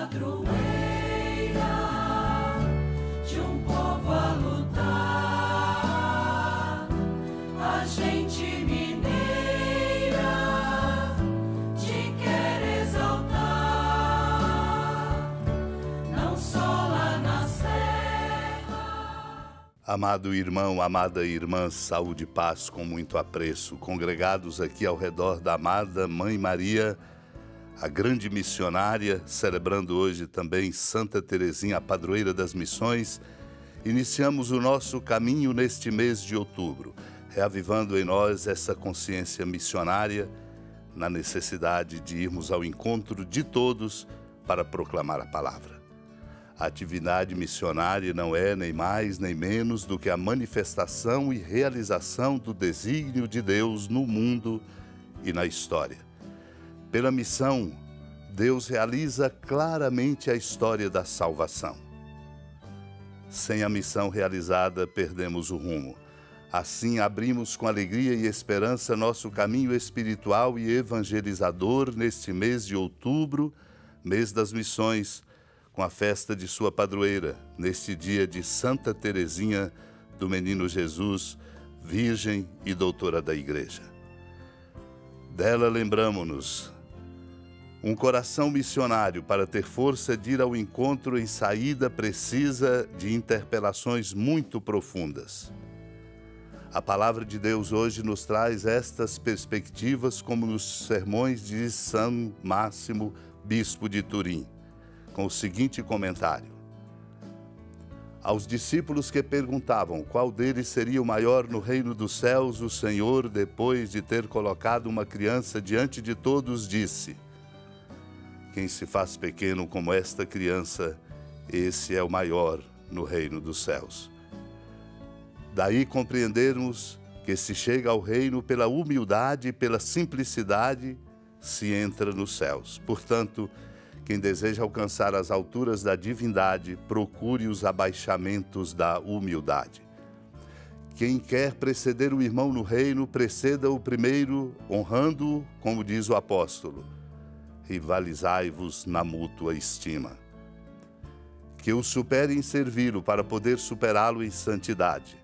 padroeira de um povo a lutar, a gente mineira te quer exaltar, não só lá na serra. Amado irmão, amada irmã, saúde e paz com muito apreço, congregados aqui ao redor da amada Mãe Maria, a grande missionária, celebrando hoje também Santa Teresinha, a padroeira das missões. Iniciamos o nosso caminho neste mês de outubro, reavivando em nós essa consciência missionária, na necessidade de irmos ao encontro de todos para proclamar a palavra. A atividade missionária não é nem mais nem menos do que a manifestação e realização do desígnio de Deus no mundo e na história. Pela missão, Deus realiza claramente a história da salvação. Sem a missão realizada, perdemos o rumo. Assim, abrimos com alegria e esperança nosso caminho espiritual e evangelizador neste mês de outubro, mês das missões, com a festa de sua padroeira, neste dia de Santa Teresinha do Menino Jesus, Virgem e Doutora da Igreja. Dela lembramo-nos. Um coração missionário para ter força de ir ao encontro em saída precisa de interpelações muito profundas. A palavra de Deus hoje nos traz estas perspectivas como nos sermões de São Máximo, bispo de Turim, com o seguinte comentário. Aos discípulos que perguntavam qual deles seria o maior no reino dos céus, o Senhor, depois de ter colocado uma criança diante de todos, disse: quem se faz pequeno como esta criança, esse é o maior no reino dos céus. Daí compreendermos que se chega ao reino pela humildade e pela simplicidade, se entra nos céus. Portanto, quem deseja alcançar as alturas da divindade, procure os abaixamentos da humildade. Quem quer preceder o irmão no reino, preceda-o primeiro, honrando-o, como diz o apóstolo. Rivalizai-vos na mútua estima. Que o supere em servi-lo para poder superá-lo em santidade.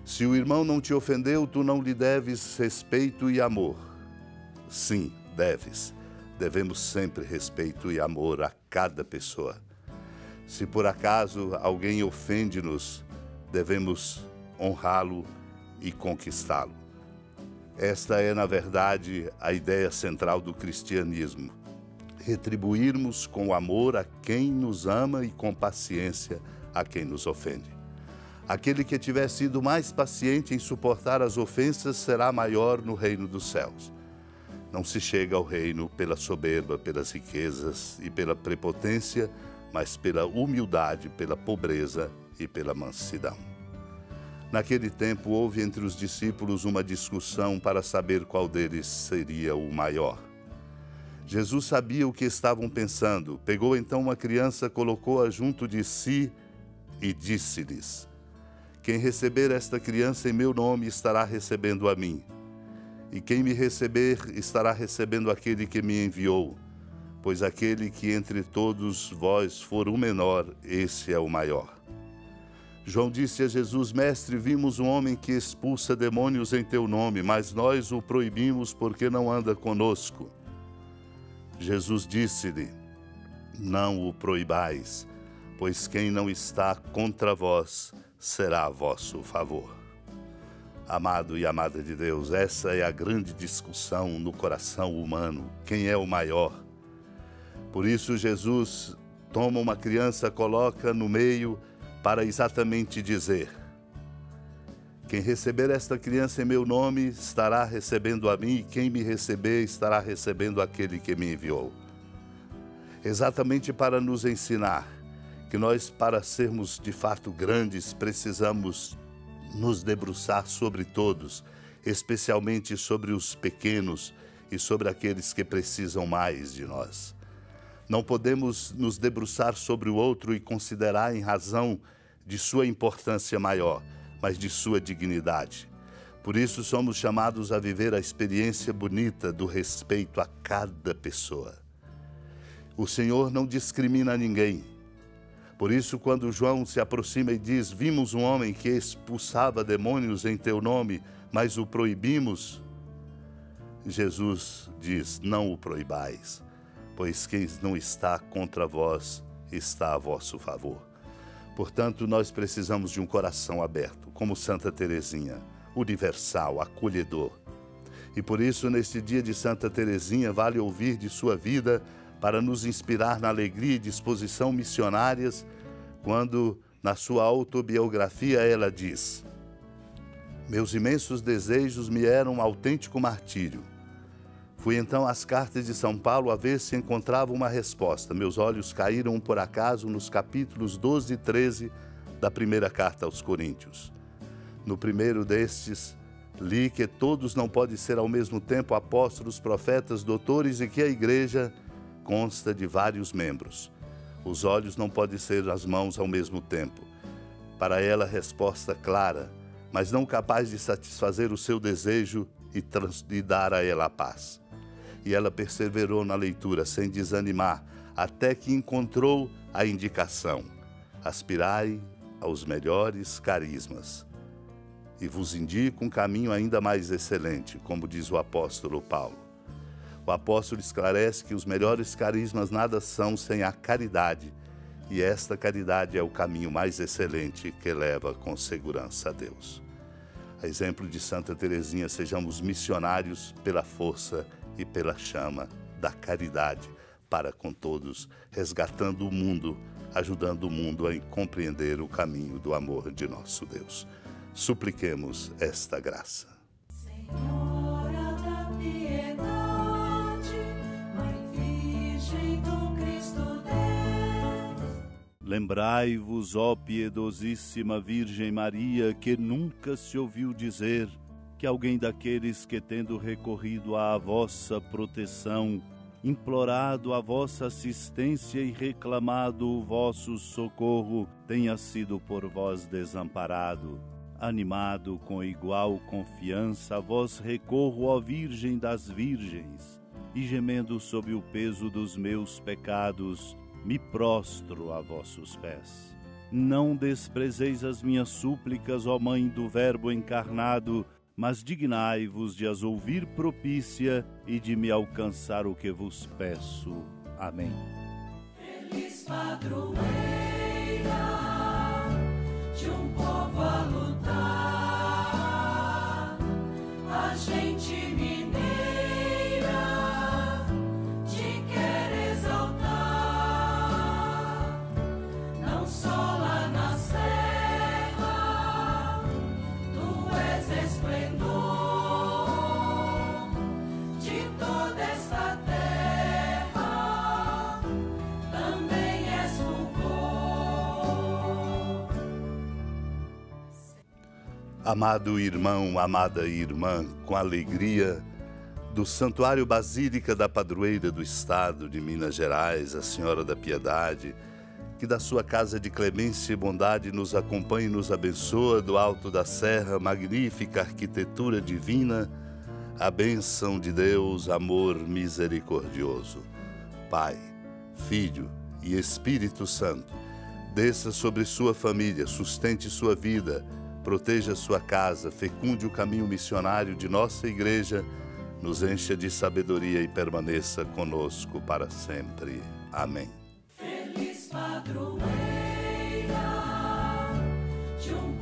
Se o irmão não te ofendeu, tu não lhe deves respeito e amor. Sim, deves. Devemos sempre respeito e amor a cada pessoa. Se por acaso alguém ofende-nos, devemos honrá-lo e conquistá-lo. Esta é, na verdade, a ideia central do cristianismo. Retribuirmos com amor a quem nos ama e com paciência a quem nos ofende. Aquele que tiver sido mais paciente em suportar as ofensas será maior no reino dos céus. Não se chega ao reino pela soberba, pelas riquezas e pela prepotência, mas pela humildade, pela pobreza e pela mansidão. Naquele tempo houve entre os discípulos uma discussão para saber qual deles seria o maior. Jesus sabia o que estavam pensando. Pegou então uma criança, colocou-a junto de si e disse-lhes: quem receber esta criança em meu nome estará recebendo a mim. E quem me receber estará recebendo aquele que me enviou. Pois aquele que entre todos vós for o menor, esse é o maior. João disse a Jesus: mestre, vimos um homem que expulsa demônios em teu nome, mas nós o proibimos porque não anda conosco. Jesus disse-lhe: não o proibais, pois quem não está contra vós será a vosso favor. Amado e amada de Deus, essa é a grande discussão no coração humano: quem é o maior? Por isso Jesus toma uma criança, coloca no meio, para exatamente dizer: quem receber esta criança em meu nome estará recebendo a mim, e quem me receber estará recebendo aquele que me enviou. Exatamente para nos ensinar que nós, para sermos de fato grandes, precisamos nos debruçar sobre todos, especialmente sobre os pequenos e sobre aqueles que precisam mais de nós. Não podemos nos debruçar sobre o outro e considerar em razão de sua importância maior, mas de sua dignidade. Por isso somos chamados a viver a experiência bonita do respeito a cada pessoa. O Senhor não discrimina ninguém. Por isso, quando João se aproxima e diz: vimos um homem que expulsava demônios em teu nome, mas o proibimos, Jesus diz: não o proibais, pois quem não está contra vós está a vosso favor. Portanto, nós precisamos de um coração aberto, como Santa Teresinha, universal, acolhedor. E por isso, neste dia de Santa Teresinha, vale ouvir de sua vida para nos inspirar na alegria e disposição missionárias, quando, na sua autobiografia, ela diz: meus imensos desejos me eram um autêntico martírio. Fui então às cartas de São Paulo a ver se encontrava uma resposta. Meus olhos caíram por acaso nos capítulos 12 e 13 da primeira carta aos Coríntios. No primeiro destes, li que todos não podem ser ao mesmo tempo apóstolos, profetas, doutores e que a igreja consta de vários membros. Os olhos não podem ser as mãos ao mesmo tempo. Para ela, resposta clara, mas não capaz de satisfazer o seu desejo e dar a ela a paz. E ela perseverou na leitura, sem desanimar, até que encontrou a indicação: aspirai aos melhores carismas. E vos indico um caminho ainda mais excelente, como diz o apóstolo Paulo. O apóstolo esclarece que os melhores carismas nada são sem a caridade, e esta caridade é o caminho mais excelente que leva com segurança a Deus. A exemplo de Santa Teresinha, sejamos missionários pela força e pela chama da caridade para com todos, resgatando o mundo, ajudando o mundo a compreender o caminho do amor de nosso Deus. Supliquemos esta graça. Senhora da piedade, Mãe Virgem do Cristo Deus. Lembrai-vos, ó piedosíssima Virgem Maria, que nunca se ouviu dizer que alguém daqueles que, tendo recorrido à vossa proteção, implorado a vossa assistência e reclamado o vosso socorro, tenha sido por vós desamparado. Animado com igual confiança, a vós recorro, ó Virgem das Virgens, e gemendo sob o peso dos meus pecados, me prostro a vossos pés. Não desprezeis as minhas súplicas, ó Mãe do Verbo encarnado, mas dignai-vos de as ouvir propícia e de me alcançar o que vos peço. Amém. Feliz padroeira de um povo a lutar, a gente mineira te quer exaltar, não só lá na serra, tu és esplendor de toda esta terra, também és fulgor. Amado irmão, amada irmã, com alegria do Santuário Basílica da Padroeira do Estado de Minas Gerais, a Senhora da Piedade, que da sua casa de clemência e bondade nos acompanhe e nos abençoa do alto da serra, magnífica arquitetura divina, a bênção de Deus, amor misericordioso. Pai, Filho e Espírito Santo, desça sobre sua família, sustente sua vida, proteja sua casa, fecunde o caminho missionário de nossa igreja, nos encha de sabedoria e permaneça conosco para sempre. Amém. Feliz padroeira de um